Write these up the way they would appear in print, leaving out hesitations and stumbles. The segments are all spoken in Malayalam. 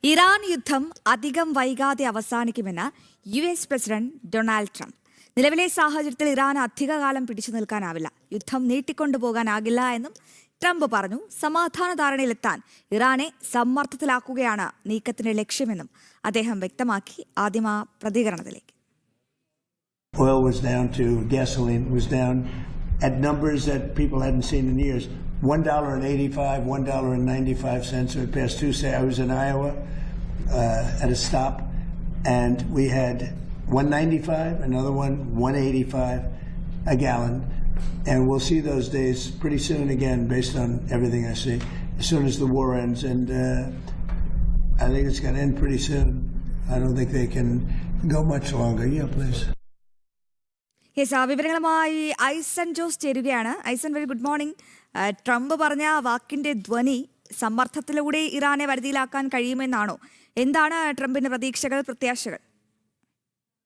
ഇറാൻ യുദ്ധം അധികം വൈകാതെ അവസാനിക്കുമെന്ന് US പ്രസിഡന്റ് ഡൊണാൾഡ് ട്രംപ്. നിലവിലെ സാഹചര്യത്തിൽ ഇറാൻ അധികകാലം പിടിച്ചു നിൽക്കാനാവില്ല, യുദ്ധം നീട്ടിക്കൊണ്ടുപോകാനാകില്ല എന്നും ട്രംപ് പറഞ്ഞു. സമാധാന ധാരണയിലെത്താൻ ഇറാനെ സമ്മർദ്ദത്തിലാക്കുകയാണ് നീക്കത്തിന്റെ ലക്ഷ്യമെന്നും അദ്ദേഹം വ്യക്തമാക്കി. ആദ്യം ആ പ്രതികരണത്തിലേക്ക്. Oil was down to gasoline was down at numbers that people hadn't seen in years. $1.85, $1.95 over the past Tuesday. I was in Iowa at a stop, and we had $1.95, another one $1.85 a gallon, and we'll see those days pretty soon again, based on everything I see. As soon as the war ends, and I think it's going to end pretty soon. I don't think they can go much longer. Yeah, please. വിവരങ്ങളുമായി ഐസൻ ജോസ് ചേരുകയാണ്. ഐസൻ, വെരി ഗുഡ് മോർണിംഗ്. ട്രംപ് പറഞ്ഞ വാക്കിന്റെ ധ്വനി സമ്മർദ്ദത്തിലൂടെ ഇറാനെ വരുതിയിലാക്കാൻ കഴിയുമെന്നാണോ? എന്താണ് ട്രംപിന്റെ പ്രതീക്ഷകൾ, പ്രത്യാശകൾ?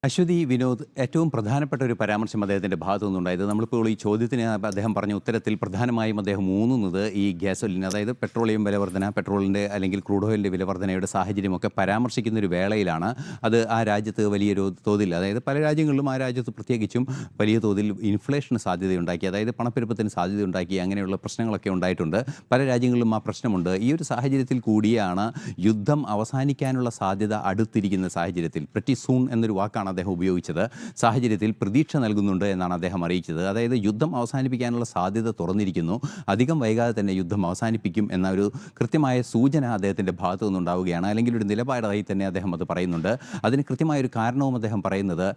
അശ്വതി, വിനോദ്, ഏറ്റവും പ്രധാനപ്പെട്ട ഒരു പരാമർശം അദ്ദേഹത്തിൻ്റെ ഭാഗത്തു നിന്നുണ്ടായത്, നമ്മളിപ്പോൾ ഈ ചോദ്യത്തിന് അദ്ദേഹം പറഞ്ഞ ഉത്തരത്തിൽ പ്രധാനമായും അദ്ദേഹം ഊന്നുന്നത് ഈ ഗ്യാസോലിൻ, അതായത് പെട്രോളിയം വിലവർധന, പെട്രോളിൻ്റെ അല്ലെങ്കിൽ ക്രൂഡ് ഓയിലിൻ്റെ വിലവർധനയുടെ സാഹചര്യമൊക്കെ പരാമർശിക്കുന്ന ഒരു വേളയിലാണ്. അത് ആ രാജ്യത്ത് വലിയൊരു തോതിൽ, അതായത് പല രാജ്യങ്ങളിലും ആ രാജ്യത്ത് പ്രത്യേകിച്ചും വലിയ തോതിൽ ഇൻഫ്ലേഷന് സാധ്യതയുണ്ടാക്കി, അതായത് പണപ്പെരുപ്പത്തിന് സാധ്യതയുണ്ടാക്കി, അങ്ങനെയുള്ള പ്രശ്നങ്ങളൊക്കെ ഉണ്ടായിട്ടുണ്ട്. പല രാജ്യങ്ങളിലും ആ പ്രശ്നമുണ്ട്. ഈ ഒരു സാഹചര്യത്തിൽ കൂടിയാണ് യുദ്ധം അവസാനിക്കാനുള്ള സാധ്യത അടുത്തിരിക്കുന്ന സാഹചര്യത്തിൽ, പ്രെറ്റി സൂൺ എന്നൊരു വാക്കാണ് അദ്ദേഹം ഉപയോഗിച്ചത്, സാഹചര്യത്തിൽ പ്രതീക്ഷ നൽകുന്നുണ്ട് എന്നാണ് അദ്ദേഹം അറിയിച്ചത്. അതായത് യുദ്ധം അവസാനിപ്പിക്കാനുള്ള സാധ്യത തുറന്നിരിക്കുന്നു, അധികം വൈകാതെ തന്നെ യുദ്ധം അവസാനിപ്പിക്കും എന്ന ഒരു കൃത്യമായ സൂചന അദ്ദേഹത്തിൻ്റെ ഭാഗത്തു നിന്നുണ്ടാവുകയാണ്. അല്ലെങ്കിൽ ഒരു നിലപാടായി തന്നെ അദ്ദേഹം അത് പറയുന്നുണ്ട്. അതിന് കൃത്യമായൊരു കാരണവും അദ്ദേഹം പറയുന്നത്,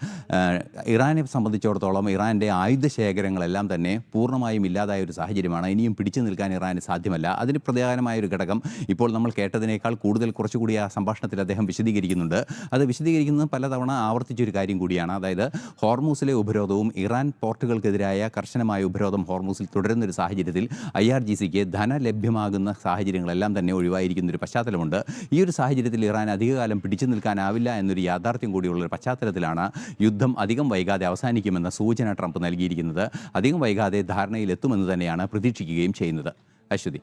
ഇറാനെ സംബന്ധിച്ചിടത്തോളം ഇറാൻ്റെ ആയുധശേഖരങ്ങളെല്ലാം തന്നെ പൂർണ്ണമായും ഇല്ലാതായ ഒരു സാഹചര്യമാണ്. ഇനിയും പിടിച്ചു നിൽക്കാൻ ഇറാന് സാധ്യമല്ല. അതിന് പ്രധാനമായൊരു ഘടകം ഇപ്പോൾ നമ്മൾ കേട്ടതിനേക്കാൾ കൂടുതൽ കുറച്ചുകൂടി ആ സംഭാഷണത്തിൽ അദ്ദേഹം വിശദീകരിക്കുന്നുണ്ട്. അത് വിശദീകരിക്കുന്നത് പലതവണ ആവർത്തിച്ചൊരു കാര്യം കൂടിയാണ്. അതായത് ഹോർമൂസിലെ ഉപരോധവും ഇറാൻ പോർട്ടുകൾക്കെതിരായ കർശനമായ ഉപരോധം ഹോർമൂസിൽ തുടരുന്നൊരു സാഹചര്യത്തിൽ IRGCക്ക് ധന ലഭ്യമാകുന്ന സാഹചര്യങ്ങളെല്ലാം തന്നെ ഒഴിവായിരിക്കുന്നൊരു പശ്ചാത്തലമുണ്ട്. ഈ ഒരു സാഹചര്യത്തിൽ ഇറാൻ അധികകാലം പിടിച്ചു നിൽക്കാനാവില്ല എന്നൊരു യാഥാർത്ഥ്യം കൂടിയുള്ളൊരു പശ്ചാത്തലത്തിലാണ് യുദ്ധം അധികം വൈകാതെ അവസാനിക്കുമെന്ന സൂചന ട്രംപ് നൽകിയിരിക്കുന്നത്. അധികം വൈകാതെ ധാരണയിലെത്തുമെന്ന് തന്നെയാണ് പ്രതീക്ഷിക്കുകയും ചെയ്യുന്നത്. അശ്വതി.